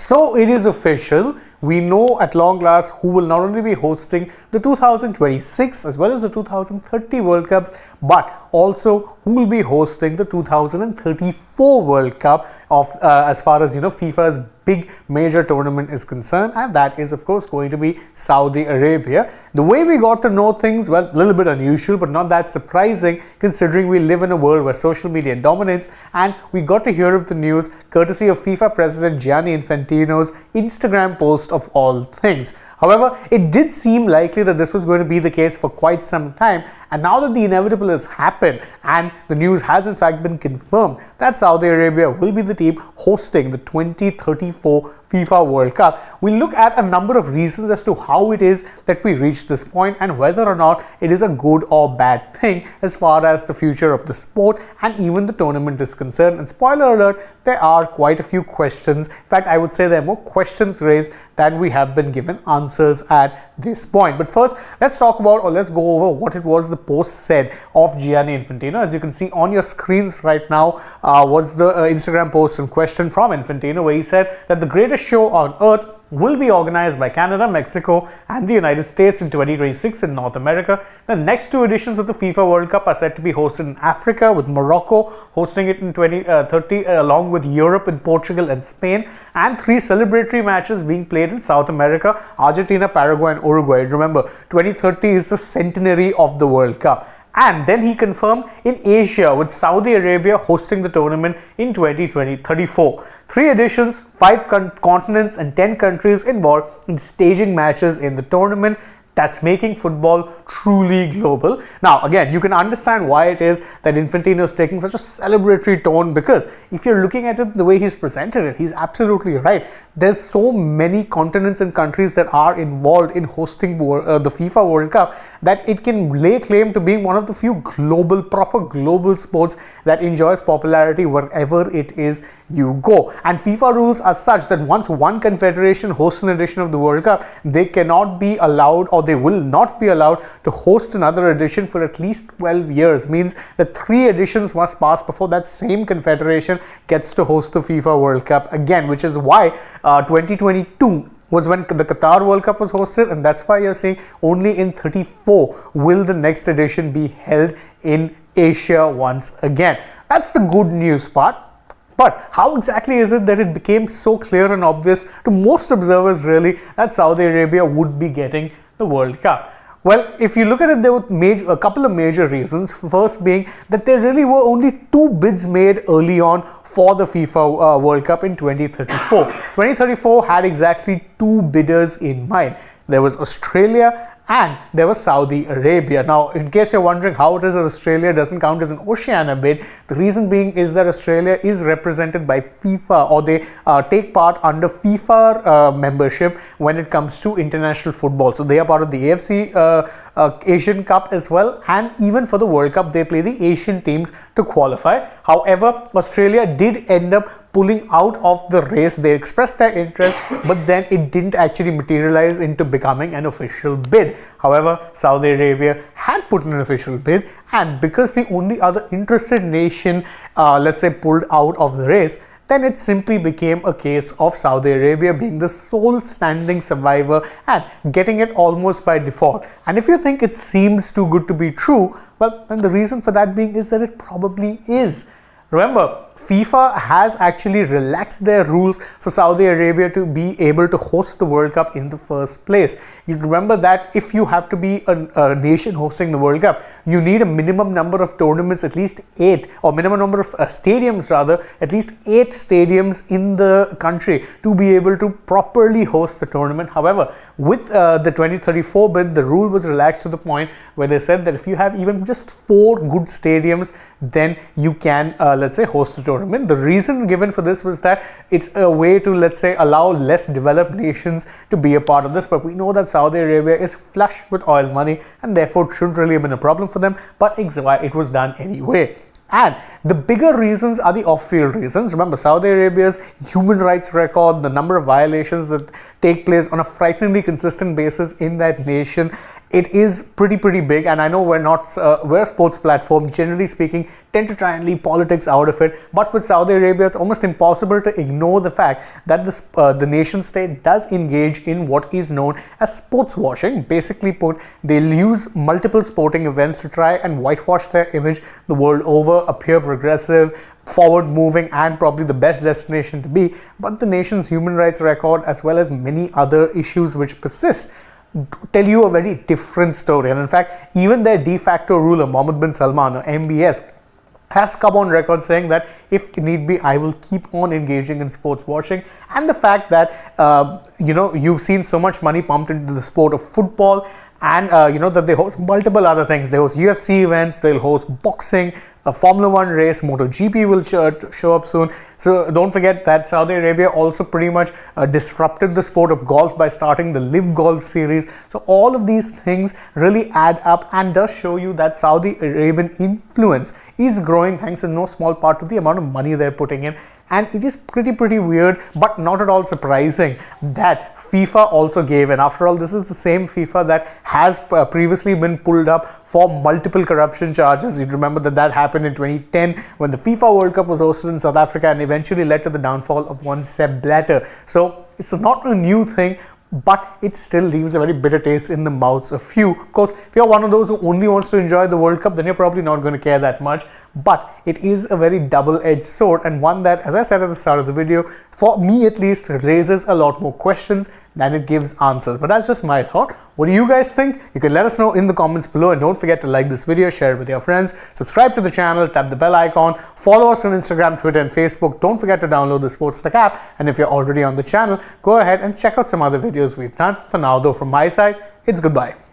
So it is official. We know at long last who will not only be hosting the 2026 as well as the 2030 World Cup, but also who will be hosting the 2034 World Cup of as far as FIFA's big major tournament is concerned, and that is of course going to be Saudi Arabia. The way we got to know things, well, a little bit unusual but not that surprising considering we live in a world where social media dominates, and we got to hear of the news courtesy of FIFA President Gianni Infantino's Instagram post of all things. However, it did seem likely that this was going to be the case for quite some time, and now that the inevitable has happened and the news has in fact been confirmed that Saudi Arabia will be the team hosting the 2034 FIFA World Cup, we look at a number of reasons as to how it is that we reached this point and whether or not it is a good or bad thing as far as the future of the sport and even the tournament is concerned. And spoiler alert, there are quite a few questions. In fact, I would say there are more questions raised than we have been given answers at this point. But first, let's talk about, or let's go over what it was the post said of Gianni Infantino. As you can see on your screens right now was the Instagram post in question from Infantino, where he said that the greatest show on earth will be organized by Canada, Mexico and the United States in 2026 in North America. The next two editions of the FIFA World Cup are said to be hosted in Africa, with Morocco hosting it in 2030 along with Europe in Portugal and Spain, and three celebratory matches being played in South America, Argentina, Paraguay and Uruguay. Remember, 2030 is the centenary of the World Cup. And then he confirmed in Asia, with Saudi Arabia hosting the tournament in 2034. 3 editions, 5 continents and 10 countries involved in staging matches in the tournament. That's making football truly global. Now, again, you can understand why it is that Infantino is taking such a celebratory tone, because if you're looking at it the way he's presented it, he's absolutely right. There's so many continents and countries that are involved in hosting the FIFA World Cup that it can lay claim to being one of the few proper global sports that enjoys popularity wherever it is you go. And FIFA rules are such that once one confederation hosts an edition of the World Cup, they cannot be allowed, or they will not be allowed to host another edition for at least 12 years. Means that 3 editions must pass before that same confederation gets to host the FIFA World Cup again, which is why 2022 was when the Qatar World Cup was hosted, and that's why you're seeing only in 34 will the next edition be held in Asia once again. That's the good news part. But how exactly is it that it became so clear and obvious to most observers really that Saudi Arabia would be getting the World Cup? Well, if you look at it, there were a couple of major reasons. First being that there really were only 2 bids made early on for the FIFA World Cup in 2034. 2034 had exactly 2 bidders in mind. There was Australia and there was Saudi Arabia. Now, in case you're wondering how it is that Australia doesn't count as an Oceania bid, the reason being is that Australia is represented by FIFA, or they take part under FIFA membership when it comes to international football. So they are part of the AFC Asian Cup as well, and even for the World Cup they play the Asian teams to qualify. However, Australia did end up pulling out of the race. They expressed their interest, but then it didn't actually materialize into becoming an official bid. However, Saudi Arabia had put in an official bid, and because the only other interested nation, let's say, pulled out of the race, then it simply became a case of Saudi Arabia being the sole standing survivor and getting it almost by default. And if you think it seems too good to be true, well, then the reason for that being is that it probably is. Remember, FIFA has actually relaxed their rules for Saudi Arabia to be able to host the World Cup in the first place. You remember that if you have to be a nation hosting the World Cup, you need a minimum number of tournaments, at least 8, or minimum number of stadiums rather, at least 8 stadiums in the country to be able to properly host the tournament. However, with the 2034 bid, the rule was relaxed to the point where they said that if you have even just 4 good stadiums, then you can, let's say, host a tournament. The reason given for this was that it's a way to, let's say, allow less developed nations to be a part of this. But we know that Saudi Arabia is flush with oil money and therefore it shouldn't really have been a problem for them, but it's why it was done anyway. And the bigger reasons are the off-field reasons. Remember, Saudi Arabia's human rights record, the number of violations that take place on a frighteningly consistent basis in that nation, it is pretty big, and I know we're a sports platform, generally speaking, tend to try and leave politics out of it, but with Saudi Arabia it's almost impossible to ignore the fact that the nation state does engage in what is known as sports washing. Basically put, they'll use multiple sporting events to try and whitewash their image the world over, appear progressive, forward moving, and probably the best destination to be. But the nation's human rights record, as well as many other issues which persist, tell you a very different story. And in fact, even their de facto ruler Mohammed bin Salman, or MBS, has come on record saying that if need be, I will keep on engaging in sports washing. And the fact that you've seen so much money pumped into the sport of football, and that they host multiple other things. They host UFC events, they'll host boxing, a Formula 1 race, MotoGP will show up soon. So don't forget that Saudi Arabia also pretty much disrupted the sport of golf by starting the Live Golf series. So all of these things really add up and does show you that Saudi Arabian influence is growing, thanks in no small part to the amount of money they're putting in. And it is pretty weird, but not at all surprising, that FIFA also gave in. After all, this is the same FIFA that has previously been pulled up for multiple corruption charges. You remember that happened in 2010 when the FIFA World Cup was hosted in South Africa and eventually led to the downfall of one Sepp Blatter. So it's not a new thing, but it still leaves a very bitter taste in the mouths of few. Of course, if you're one of those who only wants to enjoy the World Cup, then you're probably not going to care that much. But it is a very double-edged sword, and one that, as I said at the start of the video, for me at least, raises a lot more questions than it gives answers. But that's just my thought. What do you guys think? You can let us know in the comments below, and don't forget to like this video, share it with your friends, subscribe to the channel, tap the bell icon, follow us on Instagram, Twitter and Facebook. Don't forget to download the AajTak app, and if you're already on the channel, go ahead and check out some other videos we've done. For now though, from my side, it's goodbye.